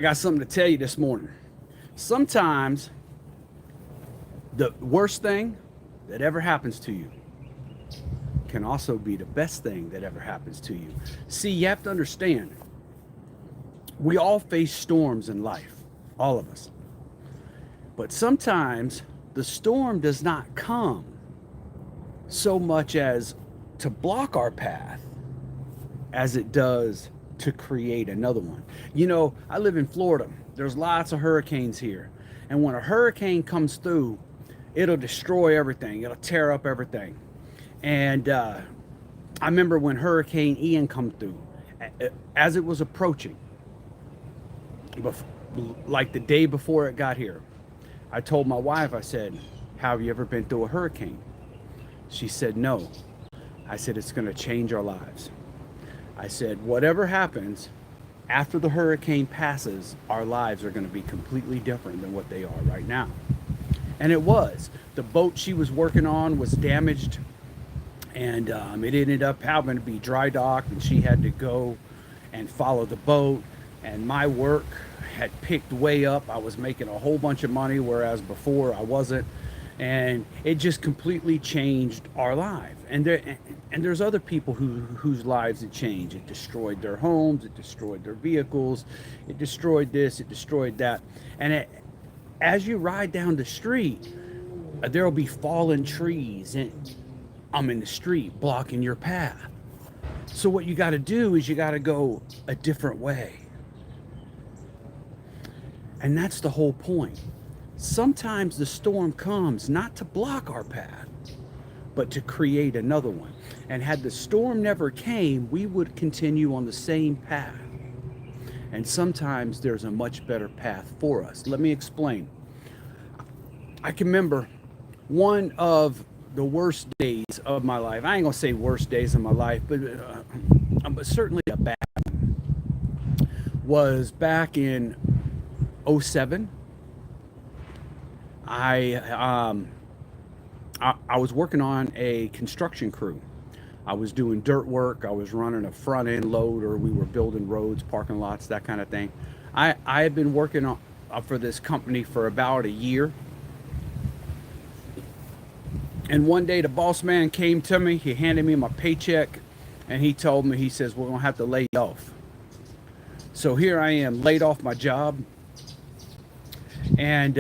I got something to tell you this morning. Sometimes the worst thing that ever happens to you can also be the best thing that ever happens to you. See, you have to understand, we all face storms in life, all of us. But sometimes the storm does not come so much as to block our path as it does to create another one. You know, I live in Florida. There's lots of hurricanes here. And when a hurricane comes through, it'll destroy everything. It'll tear up everything. And I remember when Hurricane Ian come through, as it was approaching, like the day before it got here, I told my wife, I said, have you ever been through a hurricane? She said, no. I said, it's going to change our lives. I said, whatever happens after the hurricane passes, our lives are going to be completely different than what they are right now. And it was. The boat she was working on was damaged, and it ended up having to be dry docked, and she had to go and follow the boat. And my work had picked way up. I was making a whole bunch of money, whereas before I wasn't. And it just completely changed our life. And there's other people whose lives it changed. It destroyed their homes, it destroyed their vehicles, it destroyed this, it destroyed that. And as you ride down the street, there'll be fallen trees and I'm in the street blocking your path. So what you got to do is you got to go a different way. And that's the whole point. Sometimes the storm comes not to block our path, but to create another one. And had the storm never came, we would continue on the same path. And sometimes there's a much better path for us. Let me explain. I can remember one of the worst days of my life. I ain't gonna say worst days of my life, but certainly a bad one, was back in '07. I was working on a construction crew. I was doing dirt work. I was running a front end loader. We were building roads, parking lots, that kind of thing. I had been working on for this company for about a year. And one day the boss man came to me. He handed me my paycheck, and he told me, he says, we're gonna have to lay you off. So here I am, laid off my job, and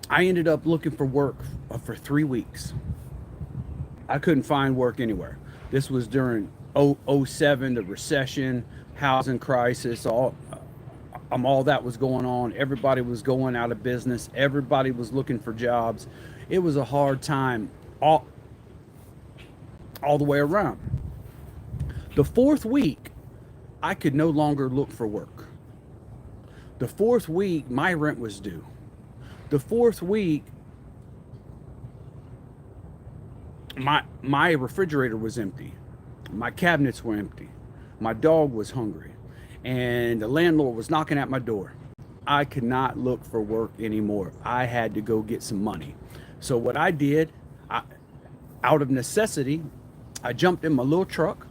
I ended up looking for work for 3 weeks. I couldn't find work anywhere. This was during '07, the recession, housing crisis, all that was going on. Everybody was going out of business. Everybody was looking for jobs. It was a hard time all the way around. The fourth week, I could no longer look for work. The fourth week, my rent was due. The fourth week, my refrigerator was empty. My cabinets were empty. My dog was hungry. And the landlord was knocking at my door. I could not look for work anymore. I had to go get some money. So what I did, out of necessity, I jumped in my little truck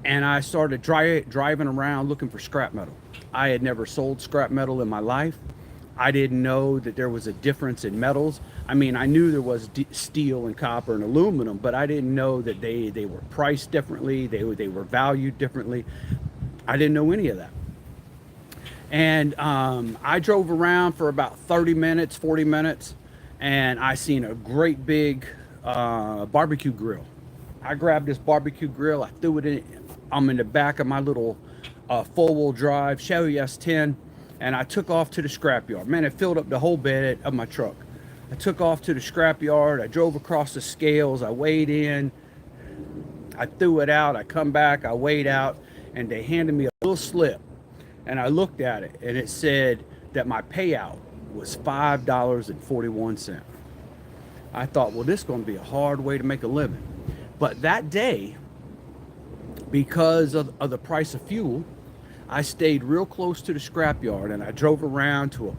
and I started driving around looking for scrap metal. I had never sold scrap metal in my life. I didn't know that there was a difference in metals. I mean, I knew there was steel and copper and aluminum, but I didn't know that they were priced differently. They were valued differently. I didn't know any of that. And I drove around for about 30 minutes, 40 minutes, and I seen a great big barbecue grill. I grabbed this barbecue grill. I threw it in. I'm in the back of my little four-wheel drive Chevy S10, and I took off to the scrapyard. Man, it filled up the whole bed of my truck. I took off to the scrapyard. I drove across the scales. I weighed in. I threw it out. I come back. I weighed out, and they handed me a little slip. And I looked at it, and it said that my payout was $5.41. I thought, well, this is going to be a hard way to make a living. But that day, because of the price of fuel, I stayed real close to the scrapyard, and I drove around to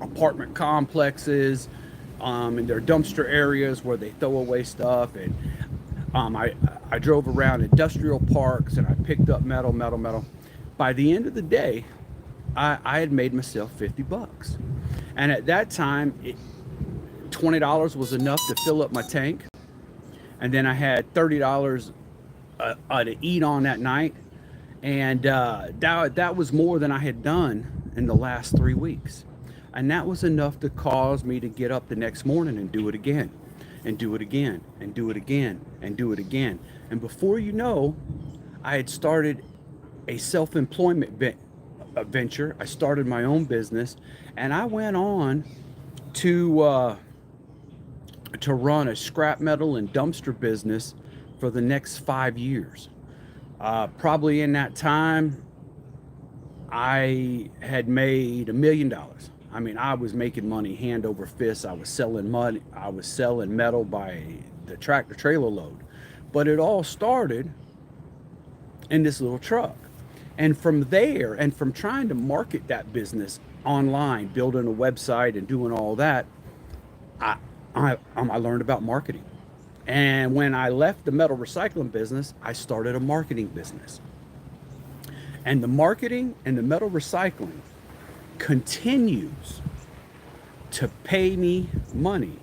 apartment complexes and their dumpster areas where they throw away stuff. And I drove around industrial parks, and I picked up metal. By the end of the day, I had made myself 50 bucks. And at that time, $20 was enough to fill up my tank. And then I had $30 to eat on that night. And that was more than I had done in the last 3 weeks. And that was enough to cause me to get up the next morning and do it again, and do it again, and do it again, and do it again. And before you know, I had started a self-employment venture. I started my own business, and I went on to run a scrap metal and dumpster business for the next 5 years. Probably in that time, I had made $1 million. I mean, I was making money hand over fist. I was selling money. I was selling metal by the tractor trailer load. But it all started in this little truck. And from there, and from trying to market that business online, building a website and doing all that, I learned about marketing. And when I left the metal recycling business, I started a marketing business. And the marketing and the metal recycling continues to pay me money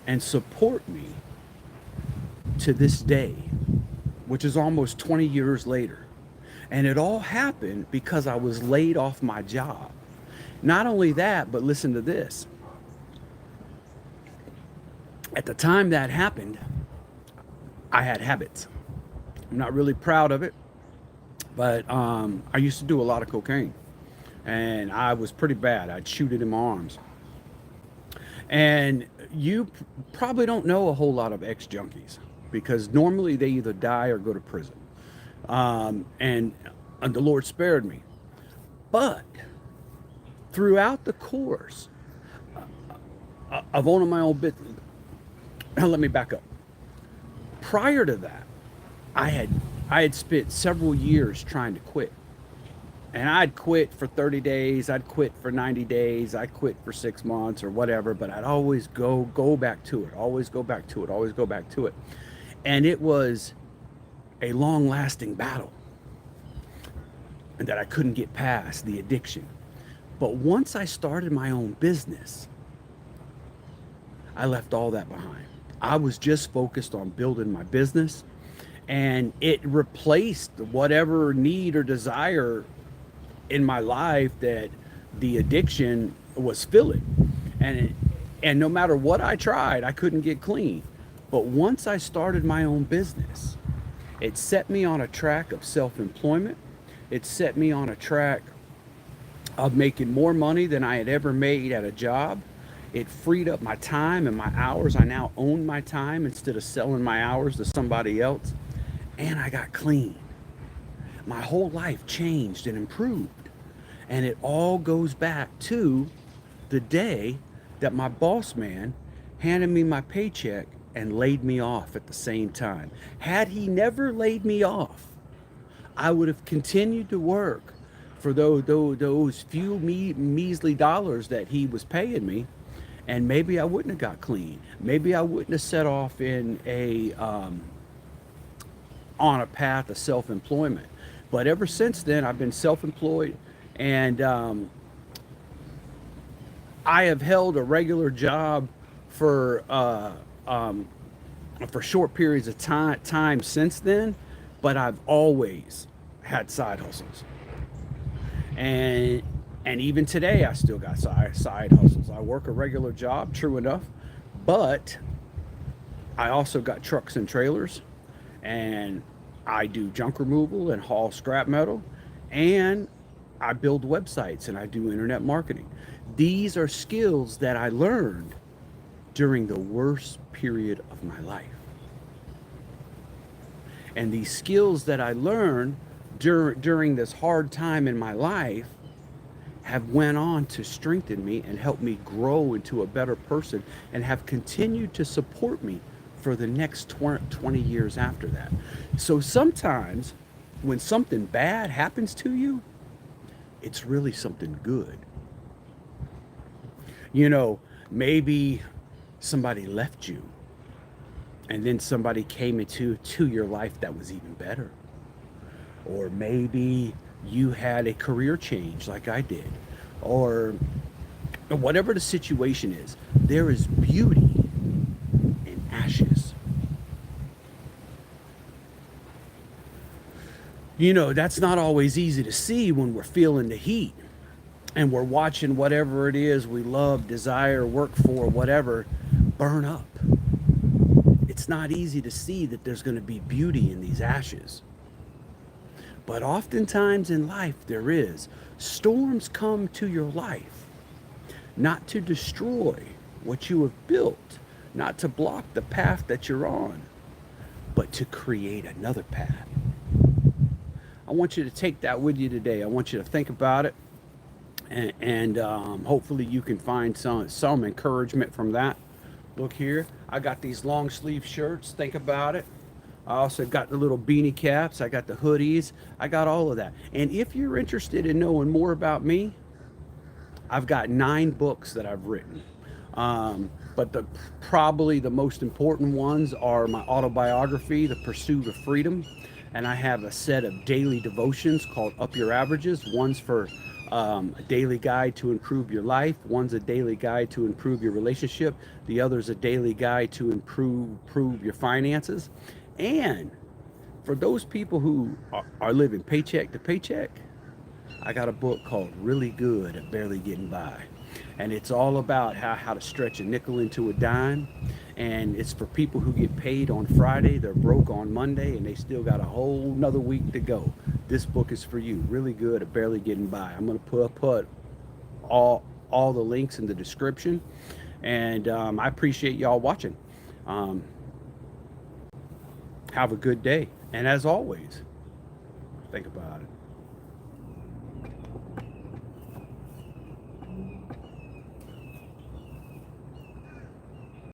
and support me to this day, which is almost 20 years later. And it all happened because I was laid off my job. Not only that, but listen to this. At the time that happened, I had habits. I'm not really proud of it, but I used to do a lot of cocaine, and I was pretty bad. I'd shoot it in my arms. And you probably don't know a whole lot of ex-junkies, because normally they either die or go to prison. And the Lord spared me. But throughout the course of owning my own business, let me back up. Prior to that, I had spent several years trying to quit. And I'd quit for 30 days, I'd quit for 90 days, I'd quit for 6 months or whatever, but I'd always go back to it, always go back to it, always go back to it. And it was a long-lasting battle, and that I couldn't get past the addiction. But once I started my own business, I left all that behind. I was just focused on building my business, and it replaced whatever need or desire in my life that the addiction was filling. And no matter what I tried, I couldn't get clean. But once I started my own business, it set me on a track of self-employment. It set me on a track of making more money than I had ever made at a job. It freed up my time and my hours. I now own my time instead of selling my hours to somebody else. And I got clean. My whole life changed and improved. And it all goes back to the day that my boss man handed me my paycheck and laid me off at the same time. Had he never laid me off, I would have continued to work for those few measly dollars that he was paying me, and maybe I wouldn't have got clean. Maybe I wouldn't have set off in on a path of self-employment. But ever since then, I've been self-employed, and I have held a regular job for short periods of time since then, but I've always had side hustles. And even today, I still got side hustles. I work a regular job, true enough, but I also got trucks and trailers, and I do junk removal and haul scrap metal, and I build websites and I do internet marketing. These are skills that I learned during the worst period of my life. And these skills that I learned during this hard time in my life have went on to strengthen me and help me grow into a better person, and have continued to support me for the next 20 years after that. So sometimes when something bad happens to you, it's really something good. You know, maybe somebody left you, and then somebody came into your life that was even better. Or maybe you had a career change like I did, or whatever the situation is, there is beauty in ashes. You know, that's not always easy to see when we're feeling the heat and we're watching whatever it is we love, desire, work for, whatever, burn up. It's not easy to see that there's going to be beauty in these ashes. But oftentimes in life, there is. Storms come to your life not to destroy what you have built, not to block the path that you're on, but to create another path. I want you to take that with you today. I want you to think about it, and hopefully you can find some encouragement from that. Look here, I got these long sleeve shirts. Think about it. I also got the little beanie caps. I got the hoodies. I got all of that. And if you're interested in knowing more about me, I've got 9 books that I've written. But probably the most important ones are my autobiography, The Pursuit of Freedom, and I have a set of daily devotions called Up Your Averages. One's for a daily guide to improve your life. One's a daily guide to improve your relationship. The other's a daily guide to improve your finances. And for those people who are living paycheck to paycheck, I got a book called Really Good at Barely Getting By. And it's all about how to stretch a nickel into a dime. And it's for people who get paid on Friday, they're broke on Monday, and they still got a whole nother week to go. This book is for you. Really Good at Barely Getting By. I'm going to put all the links in the description. And I appreciate y'all watching. Have a good day. And as always, think about it.